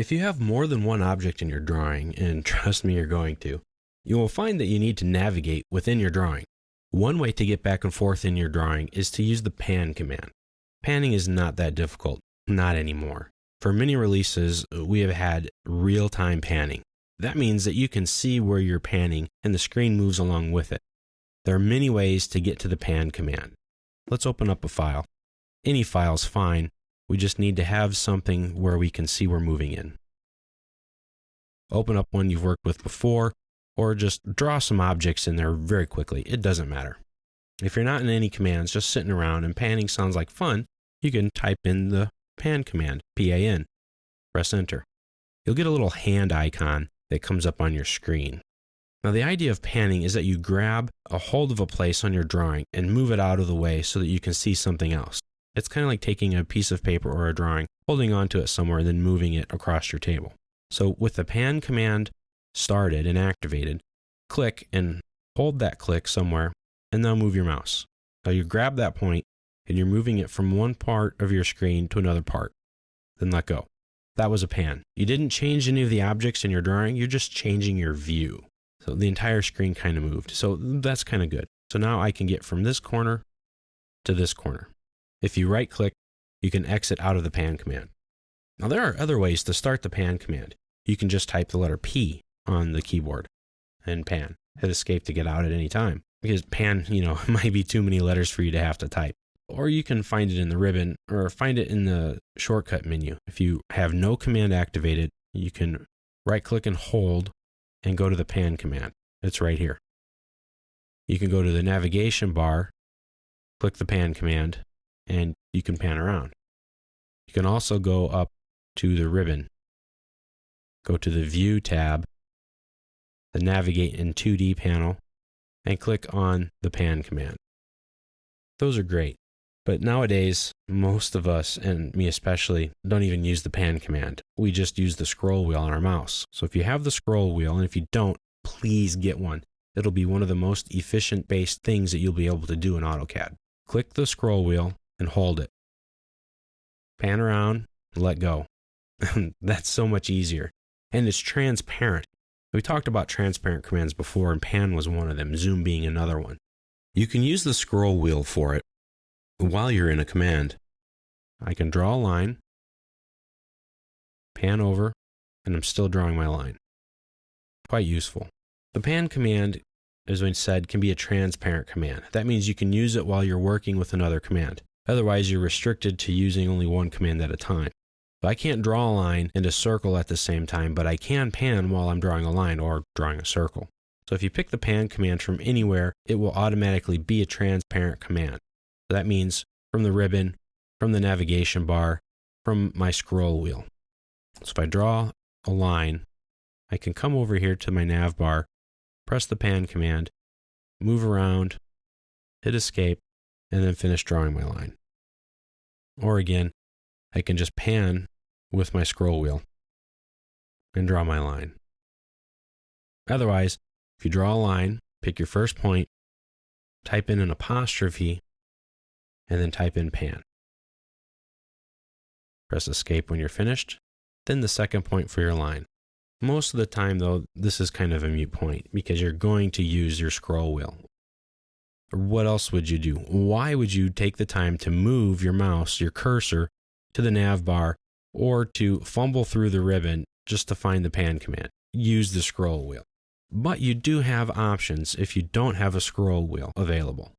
If you have more than one object in your drawing, and trust me, you're going to, you will find that you need to navigate within your drawing. One way to get back and forth in your drawing is to use the pan command. Panning is not that difficult, not anymore. For many releases, we have had real-time panning. That means that you can see where you're panning and the screen moves along with it. There are many ways to get to the pan command. Let's open up a file. Any file is fine. We just need to have something where we can see we're moving in. Open up one you've worked with before, or just draw some objects in there very quickly. It doesn't matter. If you're not in any commands, just sitting around and panning sounds like fun, you can type in the pan command, P-A-N. Press enter. You'll get a little hand icon that comes up on your screen. Now the idea of panning is that you grab a hold of a place on your drawing and move it out of the way so that you can see something else. It's kind of like taking a piece of paper or a drawing, holding onto it somewhere, and then moving it across your table. So with the pan command started and activated, click and hold that click somewhere, and now move your mouse. Now you grab that point and you're moving it from one part of your screen to another part. Then let go. That was a pan. You didn't change any of the objects in your drawing, you're just changing your view. So the entire screen kind of moved. So that's kind of good. So now I can get from this corner to this corner. If you right click, you can exit out of the pan command. Now there are other ways to start the pan command. You can just type the letter P on the keyboard and pan. Hit escape to get out at any time. Because pan, might be too many letters for you to have to type. Or you can find it in the ribbon or find it in the shortcut menu. If you have no command activated, you can right click and hold and go to the pan command. It's right here. You can go to the navigation bar, click the pan command, and you can pan around. You can also go up to the ribbon, go to the View tab, the Navigate in 2D panel, and click on the pan command. Those are great. But nowadays, most of us, and me especially, don't even use the pan command. We just use the scroll wheel on our mouse. So if you have the scroll wheel, and if you don't, please get one. It'll be one of the most efficient-based things that you'll be able to do in AutoCAD. Click the scroll wheel and hold it. Pan around, let go. That's so much easier. And it's transparent. We talked about transparent commands before, and pan was one of them, zoom being another one. You can use the scroll wheel for it. While you're in a command, I can draw a line, pan over, and I'm still drawing my line. Quite useful. The pan command, as I said, can be a transparent command. That means you can use it while you're working with another command. Otherwise, you're restricted to using only one command at a time. So I can't draw a line and a circle at the same time, but I can pan while I'm drawing a line or drawing a circle. So if you pick the pan command from anywhere, it will automatically be a transparent command. That means from the ribbon, from the navigation bar, from my scroll wheel. So if I draw a line, I can come over here to my nav bar, press the pan command, move around, hit escape, and then finish drawing my line. Or again, I can just pan with my scroll wheel and draw my line. Otherwise, if you draw a line, pick your first point, type in an apostrophe, and then type in pan. Press escape when you're finished, then the second point for your line. Most of the time though, this is kind of a moot point because you're going to use your scroll wheel. What else would you do? Why would you take the time to move your mouse, your cursor, to the nav bar or to fumble through the ribbon just to find the pan command? Use the scroll wheel. But you do have options if you don't have a scroll wheel available.